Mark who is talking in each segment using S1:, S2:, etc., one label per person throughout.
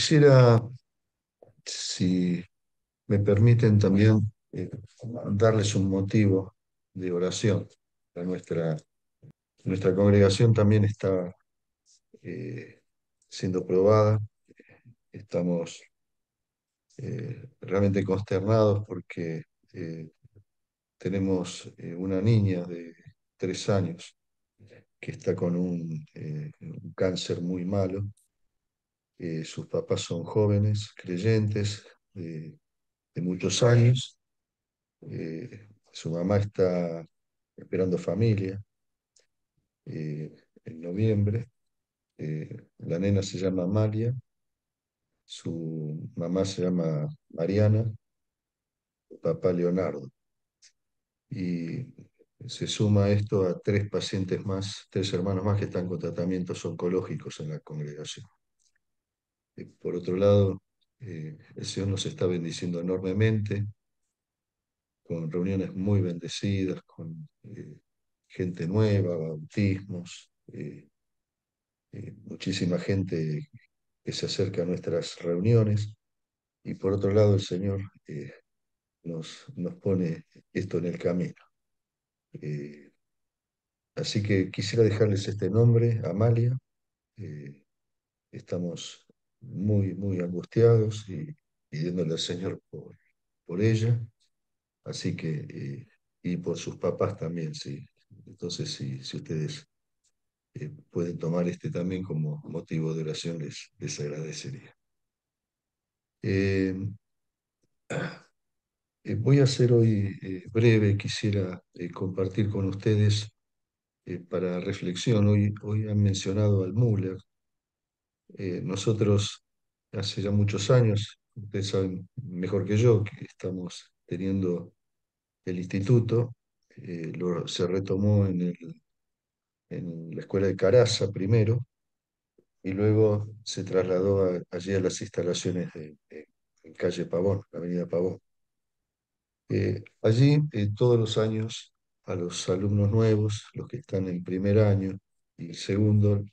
S1: quisiera, si me permiten también, darles un motivo de oración. A nuestra congregación también está eh, siendo probada. Estamos realmente consternados porque tenemos una niña de 3 años que está con un cáncer muy malo. Sus papás son jóvenes, creyentes, de muchos años. Su mamá está esperando familia en noviembre. La nena se llama Amalia, su mamá se llama Mariana, su papá Leonardo. Y se suma esto a 3 pacientes más, 3 hermanos más que están con tratamientos oncológicos en la congregación. Por otro lado, el Señor nos está bendiciendo enormemente, con reuniones muy bendecidas, con gente nueva, bautismos, muchísima gente que se acerca a nuestras reuniones. Y por otro lado, el Señor nos pone esto en el camino. Eh, Así que quisiera dejarles este nombre, Amalia. Eh, Estamos muy, muy angustiados y pidiéndole al Señor por ella. Así que, y por sus papás también, sí. Entonces, si ustedes pueden tomar este también como motivo de oración, les agradecería. Eh, Voy a ser hoy breve, quisiera compartir con ustedes para reflexión. Hoy han mencionado al Müller. Nosotros hace ya muchos años, ustedes saben mejor que yo, que estamos teniendo el instituto. Se retomó en la escuela de Caraza primero y luego se trasladó allí a las instalaciones en calle Pavón, la avenida Pavón. Allí todos los años a los alumnos nuevos, los que están en primer año y segundo,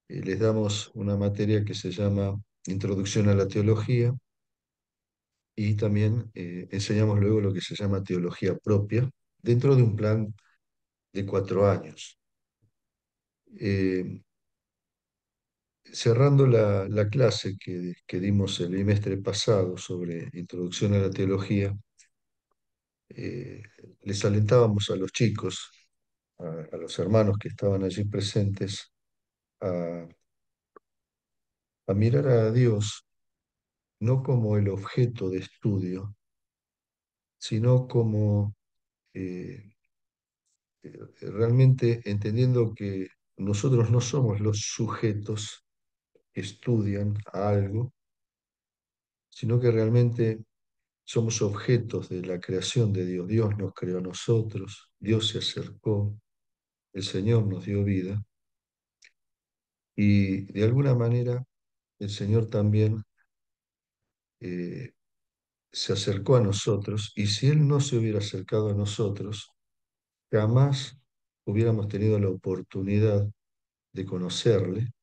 S1: les damos una materia que se llama Introducción a la Teología y también enseñamos luego lo que se llama Teología Propia dentro de un plan de 4 años. Eh, Cerrando la clase que dimos el bimestre pasado sobre Introducción a la Teología, eh, les alentábamos a los chicos, a los hermanos que estaban allí presentes, a, a mirar a Dios no como el objeto de estudio, sino como eh, realmente entendiendo que nosotros no somos los sujetos que estudian a algo, sino que realmente somos objetos de la creación de Dios. Dios nos creó a nosotros, Dios se acercó, el Señor nos dio vida y de alguna manera el Señor también eh, se acercó a nosotros y si Él no se hubiera acercado a nosotros, jamás hubiéramos tenido la oportunidad de conocerle.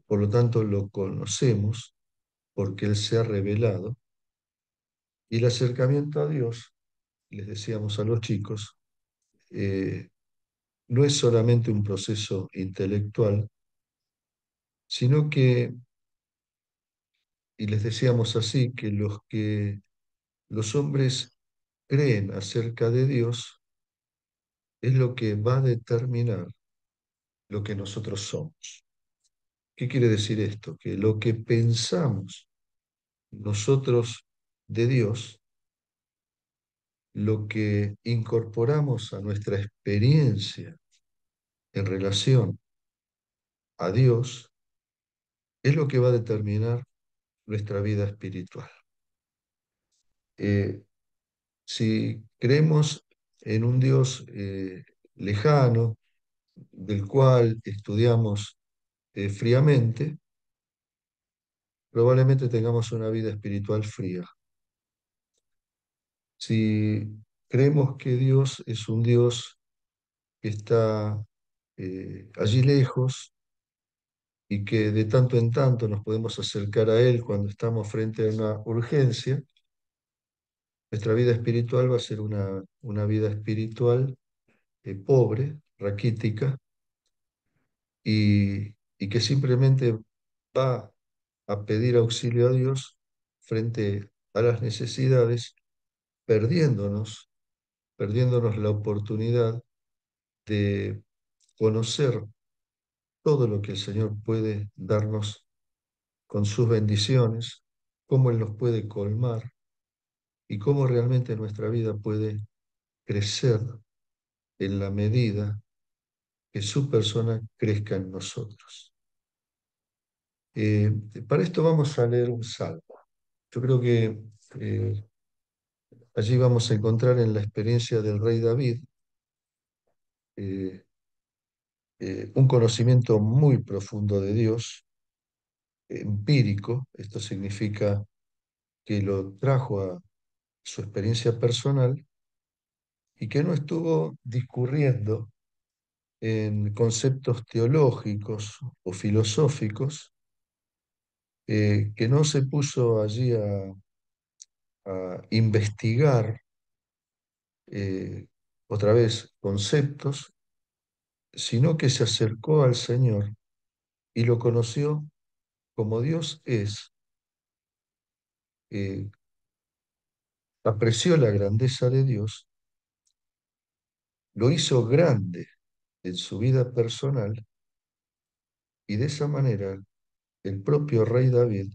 S1: Por lo tanto, lo conocemos porque Él se ha revelado y el acercamiento a Dios, les decíamos a los chicos, no es solamente un proceso intelectual, sino que, y les decíamos así, que los hombres creen acerca de Dios es lo que va a determinar lo que nosotros somos. ¿Qué quiere decir esto? Que lo que pensamos nosotros de Dios, lo que incorporamos a nuestra experiencia en relación a Dios, es lo que va a determinar nuestra vida espiritual. Eh, si creemos en un Dios lejano, del cual estudiamos fríamente, probablemente tengamos una vida espiritual fría. Si creemos que Dios es un Dios que está allí lejos, y que de tanto en tanto nos podemos acercar a Él cuando estamos frente a una urgencia, nuestra vida espiritual va a ser una vida espiritual pobre, raquítica, y que simplemente va a pedir auxilio a Dios frente a las necesidades, perdiéndonos, perdiéndonos la oportunidad de conocer todo lo que el Señor puede darnos con sus bendiciones, cómo Él nos puede colmar y cómo realmente nuestra vida puede crecer en la medida que su persona crezca en nosotros. Eh, para esto vamos a leer un salmo. Yo creo que eh, allí vamos a encontrar en la experiencia del rey David eh, un conocimiento muy profundo de Dios, empírico. Esto significa que lo trajo a su experiencia personal y que no estuvo discurriendo en conceptos teológicos o filosóficos, que no se puso allí a investigar otra vez conceptos, sino que se acercó al Señor y lo conoció como Dios es, eh, apreció la grandeza de Dios, lo hizo grande en su vida personal y de esa manera el propio rey David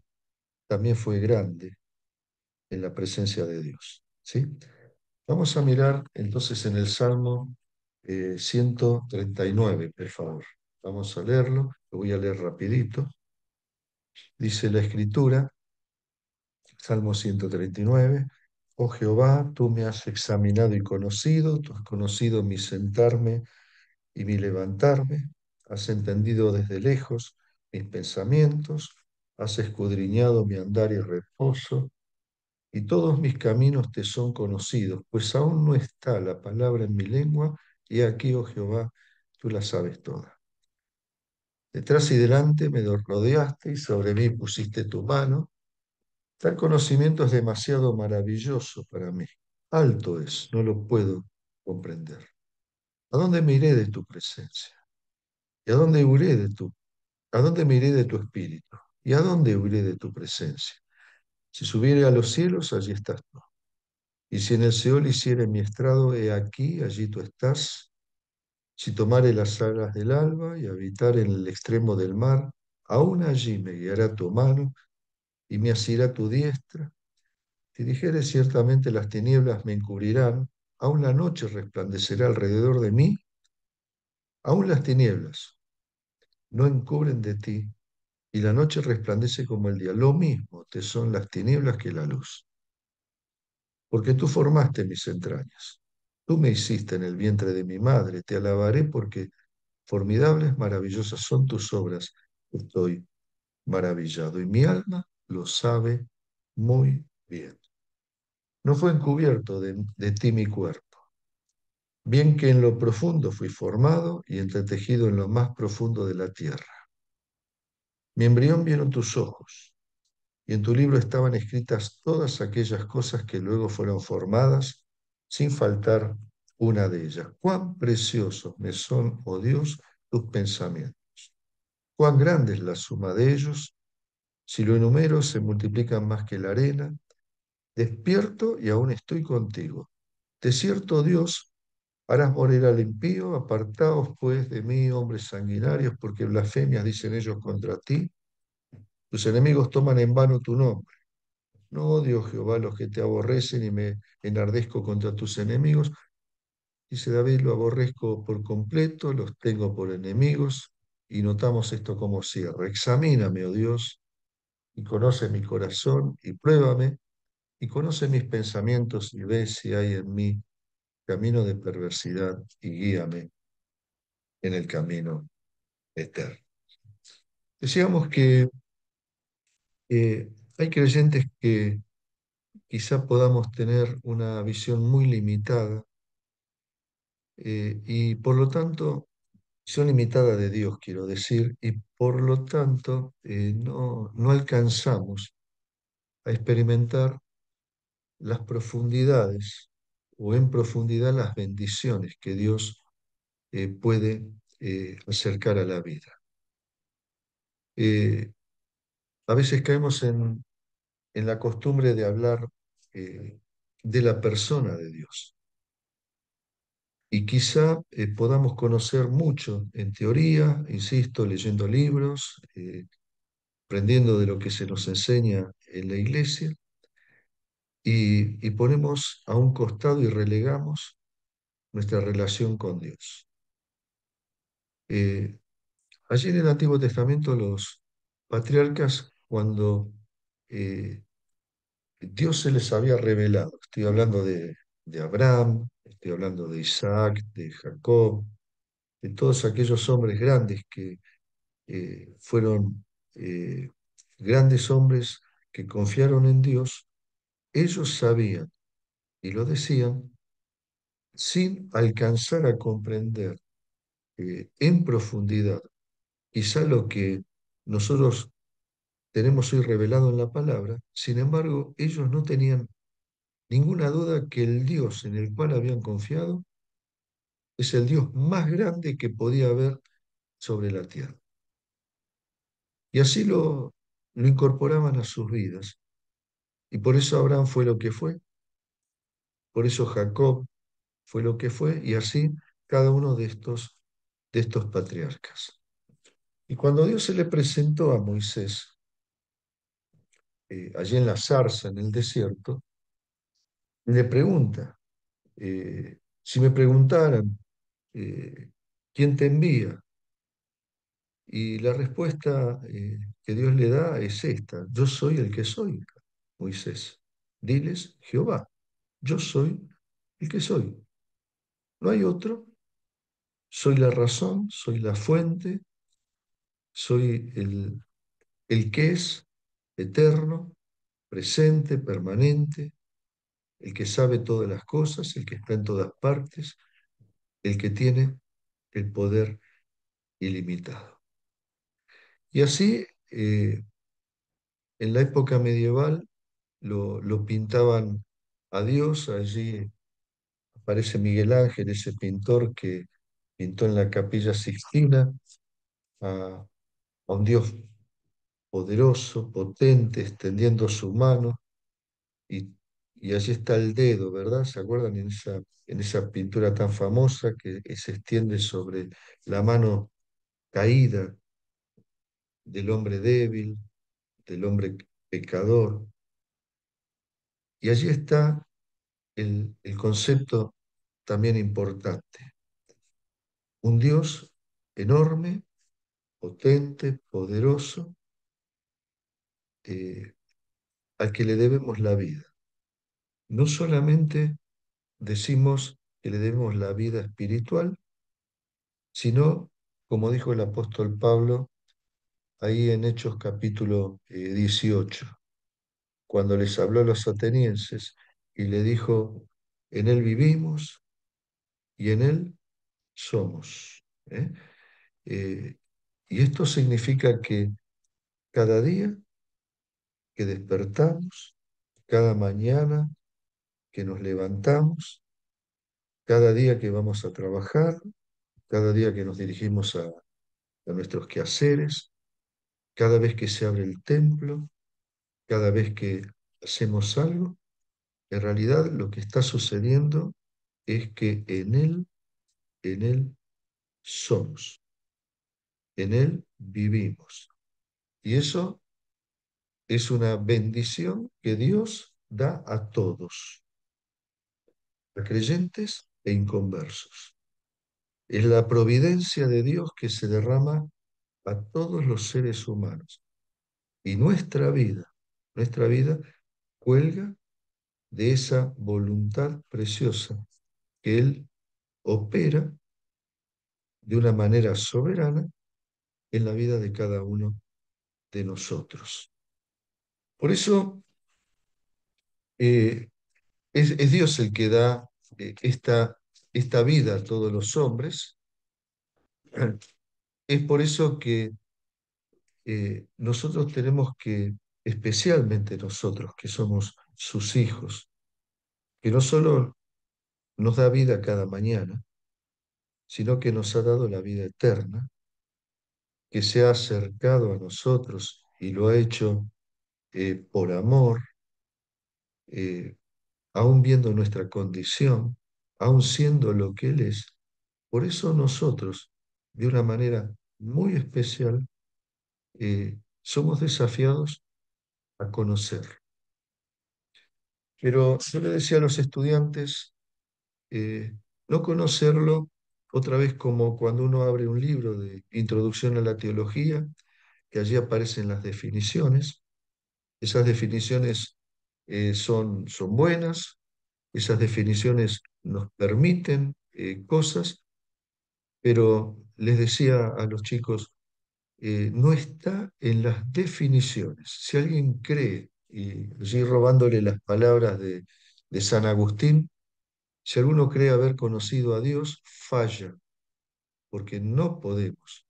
S1: también fue grande en la presencia de Dios. ¿Sí? Vamos a mirar entonces en el Salmo 139, por favor. Vamos a leerlo, lo voy a leer rapidito. Dice la Escritura, Salmo 139, oh Jehová, tú me has examinado y conocido, tú has conocido mi sentarme y mi levantarme, has entendido desde lejos mis pensamientos, has escudriñado mi andar y reposo, y todos mis caminos te son conocidos, pues aún no está la palabra en mi lengua, y aquí, oh Jehová, tú la sabes toda. Detrás y delante me rodeaste y sobre mí pusiste tu mano. Tal conocimiento es demasiado maravilloso para mí. Alto es, no lo puedo comprender. ¿A dónde me iré de tu presencia? ¿Y a dónde huiré de tu, a dónde me iré de tu espíritu? ¿Y a dónde huiré de tu presencia? Si subiere a los cielos, allí estás tú. Y si en el Seol hiciere mi estrado, he aquí, allí tú estás. Si tomare las alas del alba y habitar en el extremo del mar, aún allí me guiará tu mano y me asirá tu diestra. Si dijere ciertamente las tinieblas me encubrirán, aún la noche resplandecerá alrededor de mí, aún las tinieblas no encubren de ti, y la noche resplandece como el día. Lo mismo te son las tinieblas que la luz, porque tú formaste mis entrañas. Tú me hiciste en el vientre de mi madre, te alabaré porque formidables, maravillosas son tus obras. Estoy maravillado y mi alma lo sabe muy bien. No fue encubierto de ti mi cuerpo, bien que en lo profundo fui formado y entretejido en lo más profundo de la tierra. Mi embrión vieron tus ojos, y en tu libro estaban escritas todas aquellas cosas que luego fueron formadas, sin faltar una de ellas. Cuán preciosos me son, oh Dios, tus pensamientos. Cuán grande es la suma de ellos. Si lo enumero, se multiplican más que la arena. Despierto y aún estoy contigo. De cierto, Dios, harás morir al impío. Apartaos, pues, de mí, hombres sanguinarios, porque blasfemias dicen ellos contra ti. Tus enemigos toman en vano tu nombre. No odio, Jehová, los que te aborrecen y me enardezco contra tus enemigos. Dice David, lo aborrezco por completo, los tengo por enemigos. Y notamos esto como cierre. Examíname, oh Dios, y conoce mi corazón, y pruébame, y conoce mis pensamientos, y ve si hay en mí camino de perversidad, y guíame en el camino eterno. Decíamos que hay creyentes que quizá podamos tener una visión muy limitada y por lo tanto son limitada de Dios, quiero decir, y por lo tanto no alcanzamos a experimentar las profundidades o en profundidad las bendiciones que Dios puede acercar a la vida. Eh, a veces caemos en la costumbre de hablar de la persona de Dios y quizá podamos conocer mucho en teoría, insisto, leyendo libros, aprendiendo de lo que se nos enseña en la iglesia y ponemos a un costado y relegamos nuestra relación con Dios. Eh, Allí en el Antiguo Testamento los patriarcas, cuando eh, Dios se les había revelado, estoy hablando de Abraham, estoy hablando de Isaac, de Jacob, de todos aquellos hombres grandes que fueron eh, grandes hombres que confiaron en Dios, ellos sabían y lo decían sin alcanzar a comprender en profundidad quizá lo que nosotros tenemos hoy revelado en la palabra. Sin embargo, ellos no tenían ninguna duda que el Dios en el cual habían confiado es el Dios más grande que podía haber sobre la tierra. Y así lo incorporaban a sus vidas. Y por eso Abraham fue lo que fue, por eso Jacob fue lo que fue, y así cada uno de estos patriarcas. Y cuando Dios se le presentó a Moisés, allí en la zarza, en el desierto, le pregunta, si me preguntaran, ¿quién te envía? Y la respuesta que Dios le da es esta: yo soy el que soy, Moisés. Diles, Jehová, yo soy el que soy. No hay otro, soy la razón, soy la fuente, soy el que es eterno, presente, permanente, el que sabe todas las cosas, el que está en todas partes, el que tiene el poder ilimitado. Y así, en la época medieval, lo pintaban a Dios. Allí aparece Miguel Ángel, ese pintor que pintó en la Capilla Sixtina a un Dios poderoso, potente, extendiendo su mano, y, y allí está el dedo, ¿verdad? ¿Se acuerdan en esa pintura tan famosa que se extiende sobre la mano caída del hombre débil, del hombre pecador? Y allí está el concepto también importante: un Dios enorme, potente, poderoso, eh, al que le debemos la vida. No solamente decimos que le debemos la vida espiritual, sino, como dijo el apóstol Pablo ahí en Hechos capítulo 18, cuando les habló a los atenienses y le dijo, en Él vivimos y en Él somos. ¿Eh? Eh, y esto significa que cada día que despertamos, cada mañana que nos levantamos, cada día que vamos a trabajar, cada día que nos dirigimos a nuestros quehaceres, cada vez que se abre el templo, cada vez que hacemos algo, en realidad lo que está sucediendo es que en Él somos, en Él vivimos. Y eso es una bendición que Dios da a todos, a creyentes e inconversos. Es la providencia de Dios que se derrama a todos los seres humanos. Y nuestra vida cuelga de esa voluntad preciosa que Él opera de una manera soberana en la vida de cada uno de nosotros. Por eso es Dios el que da esta vida a todos los hombres, Es por eso que nosotros tenemos que, especialmente nosotros que somos sus hijos, que no solo nos da vida cada mañana, sino que nos ha dado la vida eterna, que se ha acercado a nosotros y lo ha hecho por amor, eh, aún viendo nuestra condición, aún siendo lo que Él es. Por eso nosotros, de una manera muy especial, somos desafiados a conocer. Pero yo le decía a los estudiantes, eh, no conocerlo otra vez como cuando uno abre un libro de introducción a la teología, que allí aparecen las definiciones. Esas definiciones son buenas, esas definiciones nos permiten cosas, pero les decía a los chicos, no está en las definiciones. Si alguien cree, y allí robándole las palabras de San Agustín, si alguno cree haber conocido a Dios, falla, porque no podemos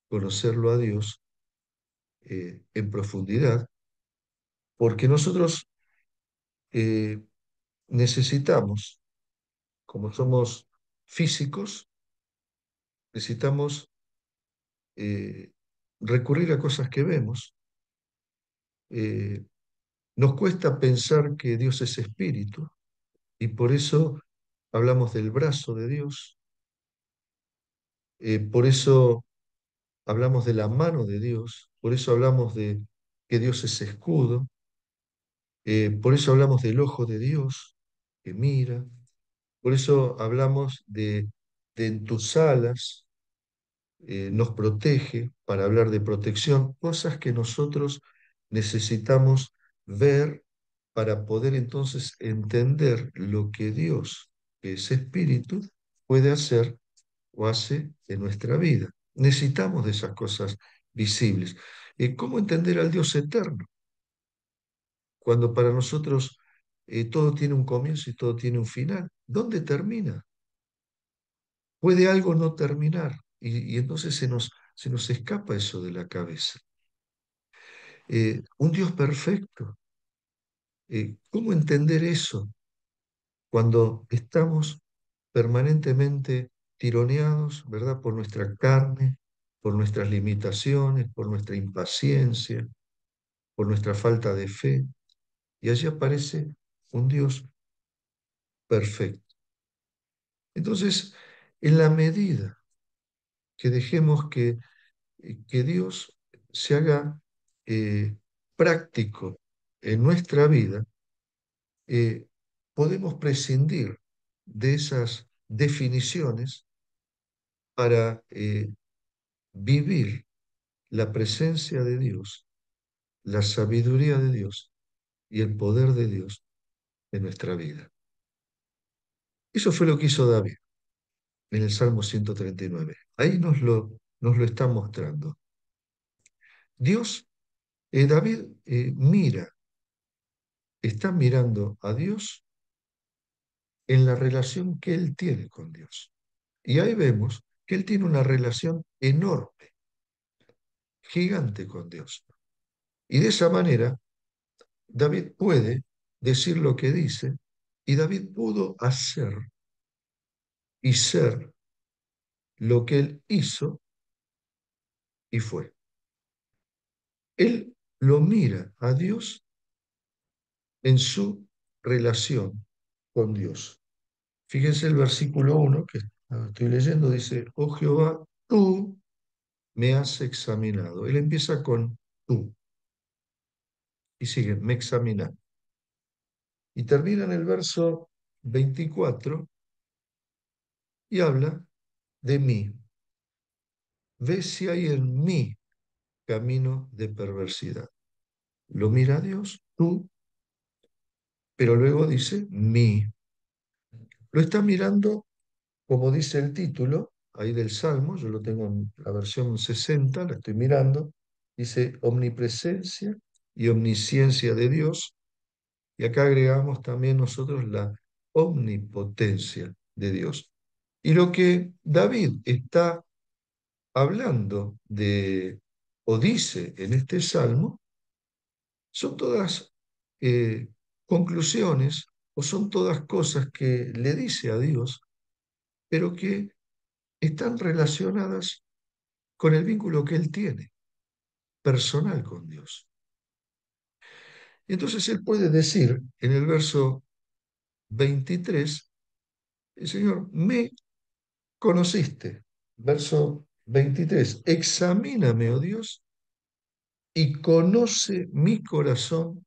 S1: conocerlo a Dios en profundidad, porque nosotros eh, necesitamos, como somos físicos, necesitamos eh, recurrir a cosas que vemos. Eh, Nos cuesta pensar que Dios es espíritu y por eso hablamos del brazo de Dios, por eso hablamos de la mano de Dios, por eso hablamos de que Dios es escudo, por eso hablamos del ojo de Dios que mira, por eso hablamos de en tus alas nos protege, para hablar de protección, cosas que nosotros necesitamos ver para poder entonces entender lo que Dios, que es espíritu, puede hacer o hace en nuestra vida. Necesitamos de esas cosas visibles. ¿Cómo entender al Dios eterno? Cuando para nosotros todo tiene un comienzo y todo tiene un final. ¿Dónde termina? Puede algo no terminar y entonces se nos escapa eso de la cabeza. Un Dios perfecto. ¿Cómo entender eso cuando estamos permanentemente tironeados, ¿verdad? Por nuestra carne, por nuestras limitaciones, por nuestra impaciencia, por nuestra falta de fe? Y allí aparece un Dios perfecto. Entonces, en la medida que dejemos que Dios se haga práctico en nuestra vida, eh, podemos prescindir de esas definiciones para vivir la presencia de Dios, la sabiduría de Dios y el poder de Dios en nuestra vida. Eso fue lo que hizo David en el Salmo 139. Ahí nos lo está mostrando. Dios, David mira, está mirando a Dios en la relación que él tiene con Dios. Y ahí vemos que él tiene una relación enorme, gigante con Dios. Y de esa manera, David puede decir lo que dice, y David pudo hacer y ser lo que él hizo y fue. Él lo mira a Dios en su relación con Dios. Fíjense el versículo 1 que estoy leyendo, dice, oh Jehová, tú me has examinado. Él empieza con tú y sigue, me examina. Y termina en el verso 24 y habla de mí. Ve si hay en mí camino de perversidad. Lo mira Dios, tú, pero luego dice mí. Lo está mirando, como dice el título, ahí del Salmo, yo lo tengo en la versión 60, la estoy mirando, dice omnipresencia y omnisciencia de Dios, y acá agregamos también nosotros la omnipotencia de Dios. Y lo que David está hablando de, o dice en este salmo, son todas eh, conclusiones o son todas cosas que le dice a Dios, pero que están relacionadas con el vínculo que él tiene, personal con Dios. Entonces él puede decir en el verso 23, el Señor, me conociste. Verso 23, examíname, oh Dios, y conoce mi corazón,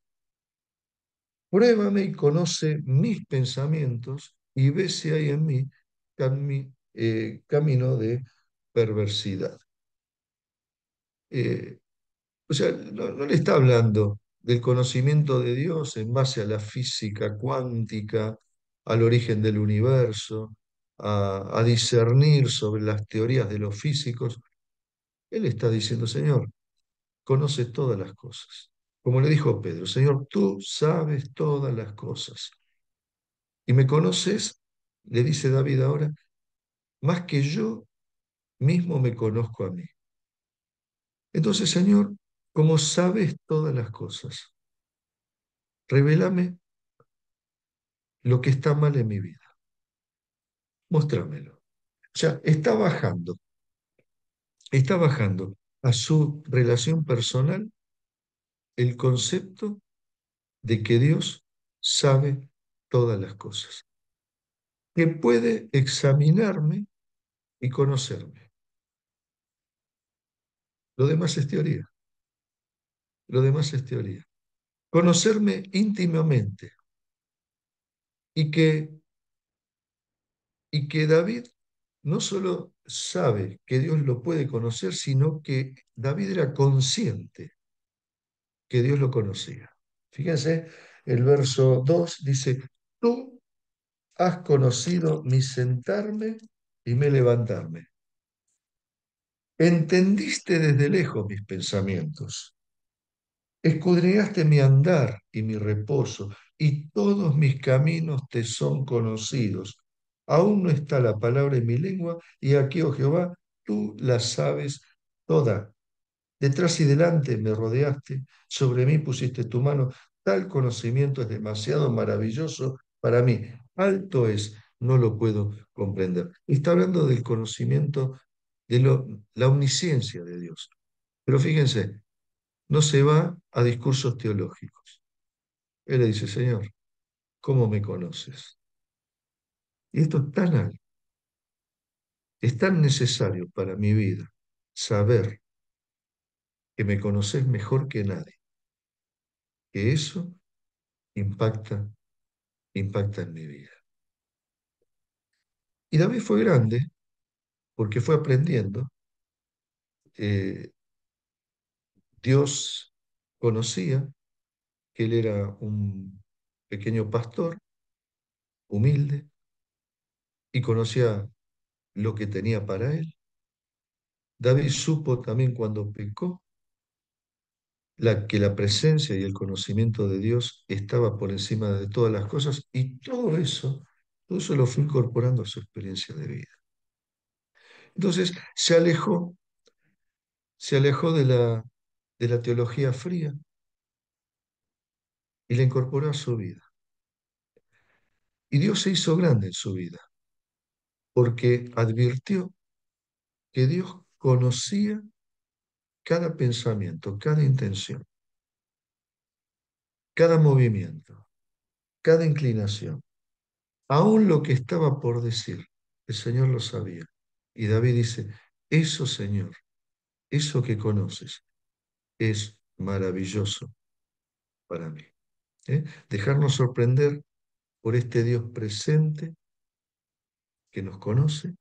S1: pruébame y conoce mis pensamientos y ve si hay en mí camino de perversidad. Eh, o sea, no le está hablando del conocimiento de Dios en base a la física cuántica, al origen del universo, a discernir sobre las teorías de los físicos. Él está diciendo, Señor, conoce todas las cosas. Como le dijo Pedro, Señor, tú sabes todas las cosas. Y me conoces, le dice David ahora, más que yo mismo me conozco a mí. Entonces, Señor, como sabes todas las cosas, revélame lo que está mal en mi vida. Mostrámelo. O sea, está bajando a su relación personal el concepto de que Dios sabe todas las cosas, que puede examinarme y conocerme. Lo demás es teoría, lo demás es teoría. Conocerme íntimamente y que David no solo sabe que Dios lo puede conocer, sino que David era consciente que Dios lo conocía. Fíjense, el verso 2 dice, tú has conocido mi sentarme y mi levantarme. Entendiste desde lejos mis pensamientos. Escudriñaste mi andar y mi reposo, y todos mis caminos te son conocidos. Aún no está la palabra en mi lengua, y aquí, oh Jehová, tú la sabes toda. Detrás y delante me rodeaste, sobre mí pusiste tu mano. Tal conocimiento es demasiado maravilloso para mí. Alto es, no lo puedo comprender. Está hablando del conocimiento, de la omnisciencia de Dios. Pero fíjense, no se va a discursos teológicos. Él le dice, Señor, ¿cómo me conoces? Y esto es tan alto, es tan necesario para mi vida, saber que me conoces mejor que nadie, que eso impacta, impacta en mi vida. Y David fue grande porque fue aprendiendo. Eh, Dios conocía que él era un pequeño pastor, humilde, y conocía lo que tenía para él. David supo también cuando pecó que la presencia y el conocimiento de Dios estaba por encima de todas las cosas y todo eso lo fue incorporando a su experiencia de vida. Entonces se alejó de la teología fría y la incorporó a su vida. Y Dios se hizo grande en su vida porque advirtió que Dios conocía cada pensamiento, cada intención, cada movimiento, cada inclinación, aún lo que estaba por decir. El Señor lo sabía. Y David dice, eso, Señor, eso que conoces, es maravilloso para mí. ¿Eh? Dejarnos sorprender por este Dios presente que nos conoce,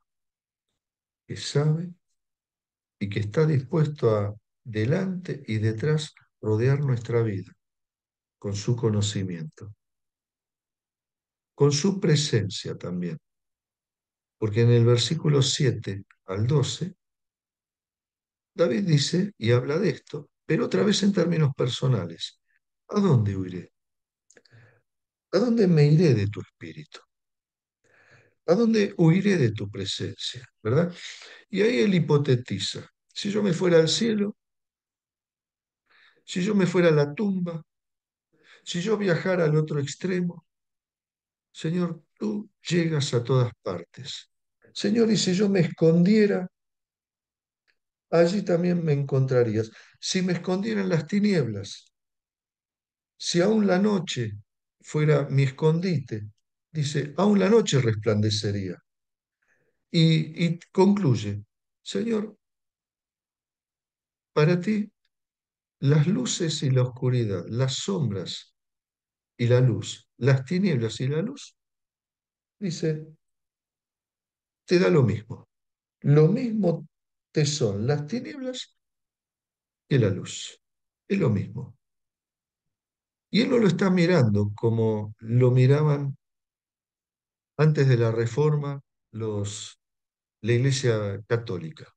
S1: que sabe y que está dispuesto a delante y detrás rodear nuestra vida con su conocimiento, con su presencia también. Porque en el versículo 7 al 12, David dice y habla de esto, pero otra vez en términos personales. ¿A dónde huiré? ¿A dónde me iré de tu espíritu? ¿A dónde huiré de tu presencia? ¿Verdad? Y ahí él hipotetiza. Si yo me fuera al cielo, si yo me fuera a la tumba, si yo viajara al otro extremo, Señor, tú llegas a todas partes. Señor, y si yo me escondiera, allí también me encontrarías. Si me escondiera en las tinieblas, si aún la noche fuera mi escondite, dice, aún la noche resplandecería. Y concluye, Señor, para ti las luces y la oscuridad, las sombras y la luz, las tinieblas y la luz, dice, te da lo mismo. Lo mismo te son las tinieblas que la luz. Es lo mismo. Y él no lo está mirando como lo miraban antes de la Reforma la Iglesia Católica.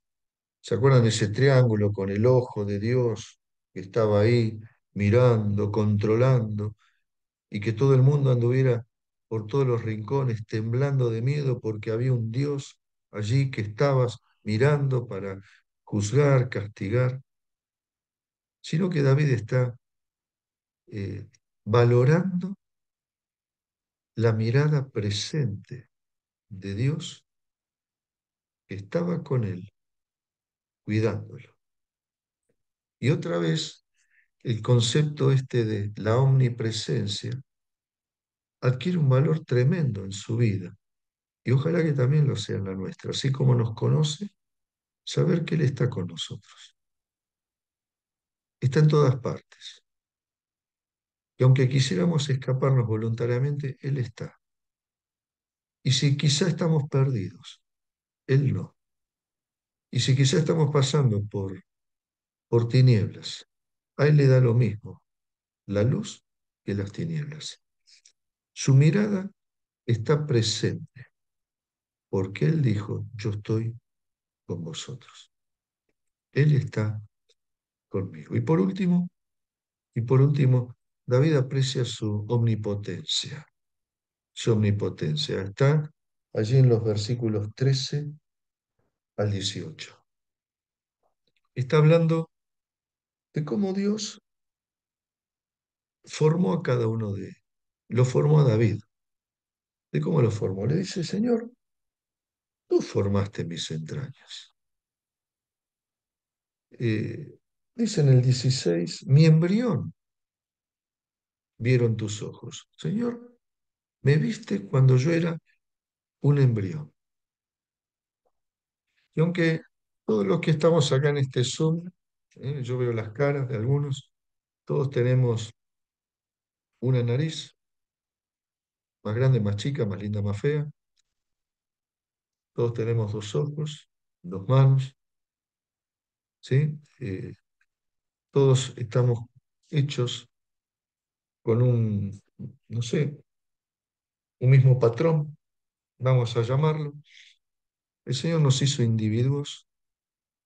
S1: ¿Se acuerdan de ese triángulo con el ojo de Dios que estaba ahí mirando, controlando, y que todo el mundo anduviera por todos los rincones temblando de miedo porque había un Dios allí que estabas mirando para juzgar, castigar? Sino que David está valorando la mirada presente de Dios que estaba con él, cuidándolo. Y otra vez, el concepto este de la omnipresencia adquiere un valor tremendo en su vida. Y ojalá que también lo sea en la nuestra. Así como nos conoce, saber que Él está con nosotros. Está en todas partes. Y aunque quisiéramos escaparnos voluntariamente, Él está. Y si quizá estamos perdidos, Él no. Y si quizá estamos pasando por tinieblas, a Él le da lo mismo la luz que las tinieblas. Su mirada está presente porque Él dijo, yo estoy con vosotros. Él está conmigo. Y por último, David aprecia su omnipotencia. Su omnipotencia está allí en los versículos 13 al 18. Está hablando de cómo Dios formó a cada uno de ellos. Lo formó a David. ¿De cómo lo formó? Le dice, Señor, tú formaste mis entrañas. Dice en el 16, mi embrión vieron tus ojos. Señor, me viste cuando yo era un embrión. Y aunque todos los que estamos acá en este Zoom, yo veo las caras de algunos, todos tenemos una nariz, más grande, más chica, más linda, más fea. Todos tenemos dos ojos, dos manos, ¿sí? Todos estamos hechos con no sé, un mismo patrón, vamos a llamarlo. El Señor nos hizo individuos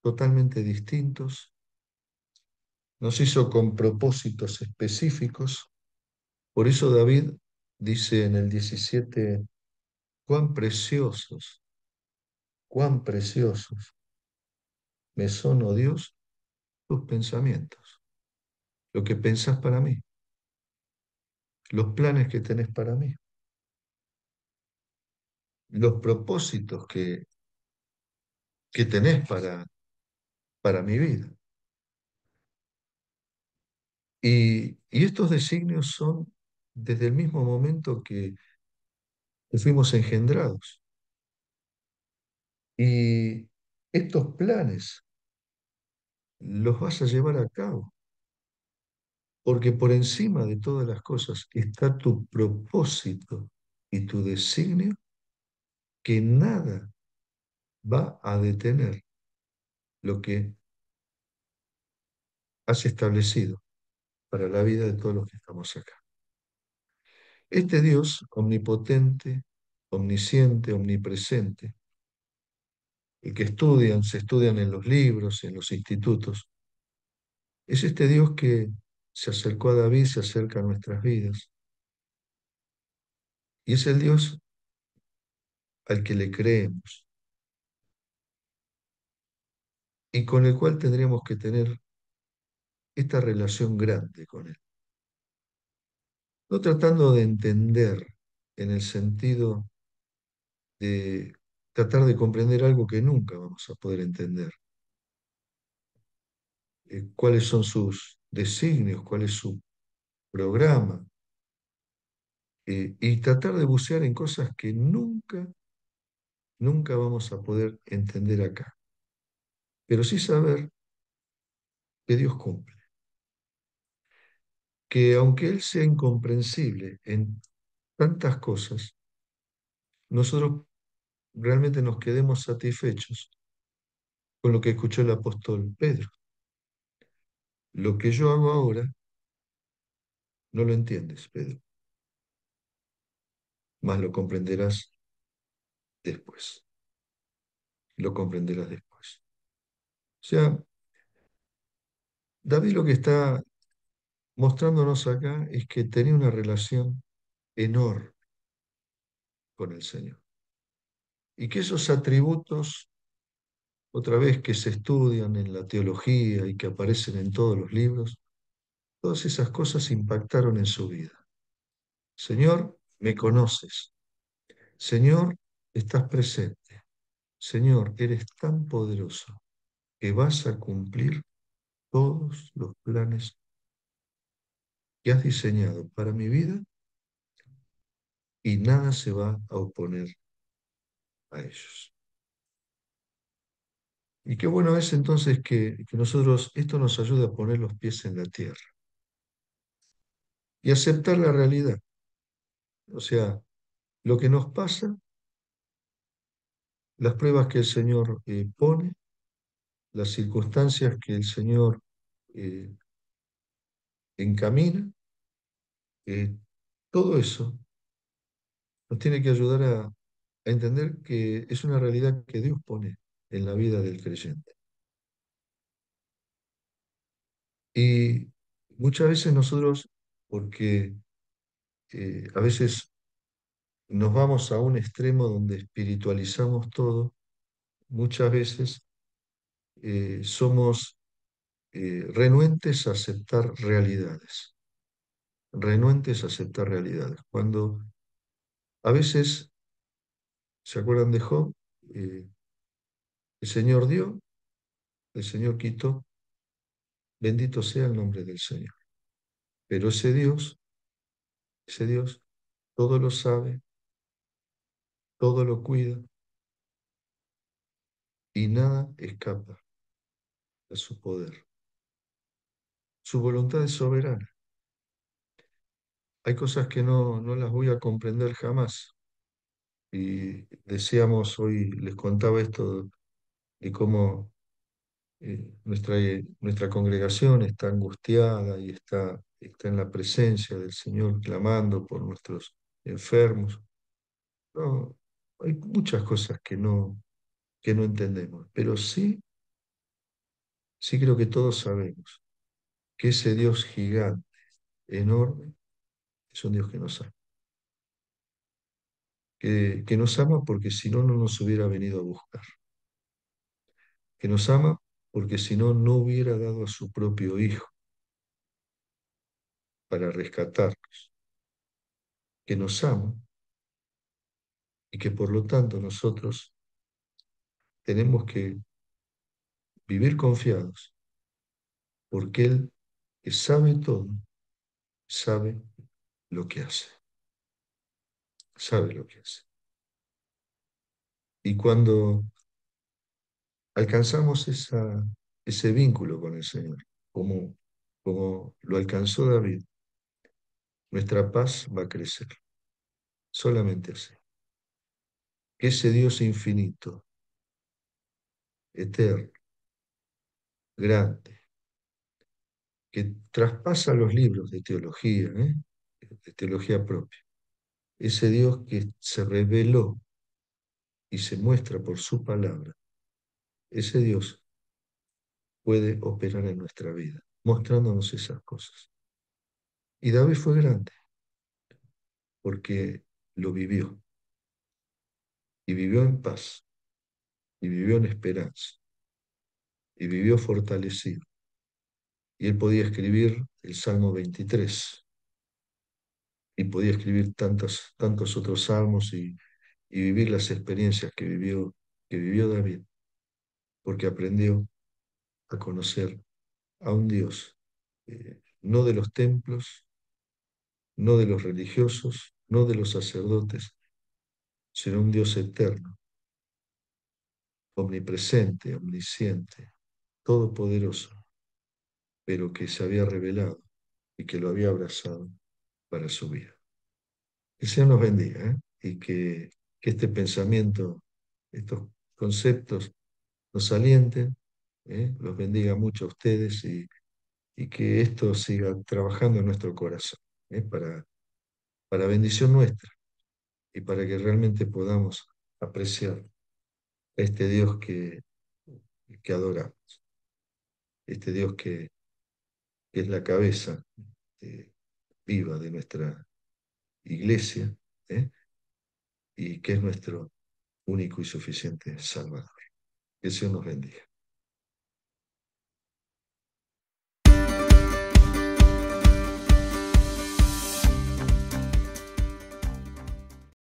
S1: totalmente distintos, nos hizo con propósitos específicos. Por eso David dice en el 17, cuán preciosos me son, oh Dios, tus pensamientos, lo que pensás para mí, los planes que tenés para mí, los propósitos que tenés para mi vida. Y estos designios son desde el mismo momento que fuimos engendrados. Y estos planes los vas a llevar a cabo, porque por encima de todas las cosas está tu propósito y tu designio, que nada va a detener lo que has establecido para la vida de todos los que estamos acá. Este Dios omnipotente, omnisciente, omnipresente, el que se estudian en los libros, en los institutos, es este Dios que se acercó a David, se acerca a nuestras vidas. Y es el Dios al que le creemos y con el cual tendríamos que tener esta relación grande con Él. No tratando de entender en el sentido de tratar de comprender algo que nunca vamos a poder entender. Cuáles son sus designios, cuál es su programa, y tratar de bucear en cosas que nunca vamos a poder entender acá. Pero sí saber que Dios cumple, que aunque Él sea incomprensible en tantas cosas, nosotros realmente nos quedemos satisfechos con lo que escuchó el apóstol Pedro. Lo que yo hago ahora no lo entiendes, Pedro, mas lo comprenderás después. Lo comprenderás después. O sea, David lo que está mostrándonos acá es que tenía una relación enorme con el Señor. Y que esos atributos, otra vez que se estudian en la teología y que aparecen en todos los libros, todas esas cosas impactaron en su vida. Señor, me conoces. Señor, estás presente. Señor, eres tan poderoso que vas a cumplir todos los planes que has diseñado para mi vida y nada se va a oponer a ellos. Y qué bueno es entonces que nosotros, esto nos ayude a poner los pies en la tierra y aceptar la realidad. O sea, lo que nos pasa, las pruebas que el Señor pone, las circunstancias que el Señor eh, encamina, eh, todo eso nos tiene que ayudar a entender que es una realidad que Dios pone en la vida del creyente. Y muchas veces nosotros, porque a veces nos vamos a un extremo donde espiritualizamos todo, muchas veces somos renuentes a aceptar realidades, renuentes a aceptar realidades. Cuando a veces, ¿se acuerdan de Job? Eh, el Señor dio, el Señor quitó, bendito sea el nombre del Señor. Pero ese Dios, todo lo sabe, todo lo cuida y nada escapa a su poder. Su voluntad es soberana. Hay cosas que no las voy a comprender jamás. Y decíamos hoy, les contaba esto de cómo nuestra congregación está angustiada y está en la presencia del Señor clamando por nuestros enfermos. No, hay muchas cosas que no entendemos, pero sí creo que todos sabemos que ese Dios gigante, enorme, es un Dios que nos ama. Que nos ama porque si no, no nos hubiera venido a buscar. Que nos ama porque si no, no hubiera dado a su propio Hijo para rescatarnos. Que nos ama y que por lo tanto nosotros tenemos que vivir confiados porque Él, que sabe todo, sabe lo que hace. Sabe lo que hace. Y cuando alcanzamos ese vínculo con el Señor, como lo alcanzó David, nuestra paz va a crecer. Solamente así. Que ese Dios infinito, eterno, grande, que traspasa los libros de teología, de teología propia, ese Dios que se reveló y se muestra por su palabra, ese Dios puede operar en nuestra vida, mostrándonos esas cosas. Y David fue grande porque lo vivió. y vivió en paz, y vivió en esperanza, y vivió fortalecido. Y él podía escribir el Salmo 23 y podía escribir tantos otros salmos y vivir las experiencias que vivió David, porque aprendió a conocer a un Dios, no de los templos, no de los religiosos, no de los sacerdotes, sino un Dios eterno, omnipresente, omnisciente, todopoderoso, pero que se había revelado y que lo había abrazado para su vida. Que el Señor nos bendiga, ¿eh? Y que este pensamiento, estos conceptos nos alienten, ¿eh? Los bendiga mucho a ustedes y que esto siga trabajando en nuestro corazón, ¿eh? Para bendición nuestra y para que realmente podamos apreciar a este Dios que adoramos, este Dios que es la cabeza viva de nuestra iglesia, ¿eh? Y que es nuestro único y suficiente Salvador. Que el Señor nos bendiga.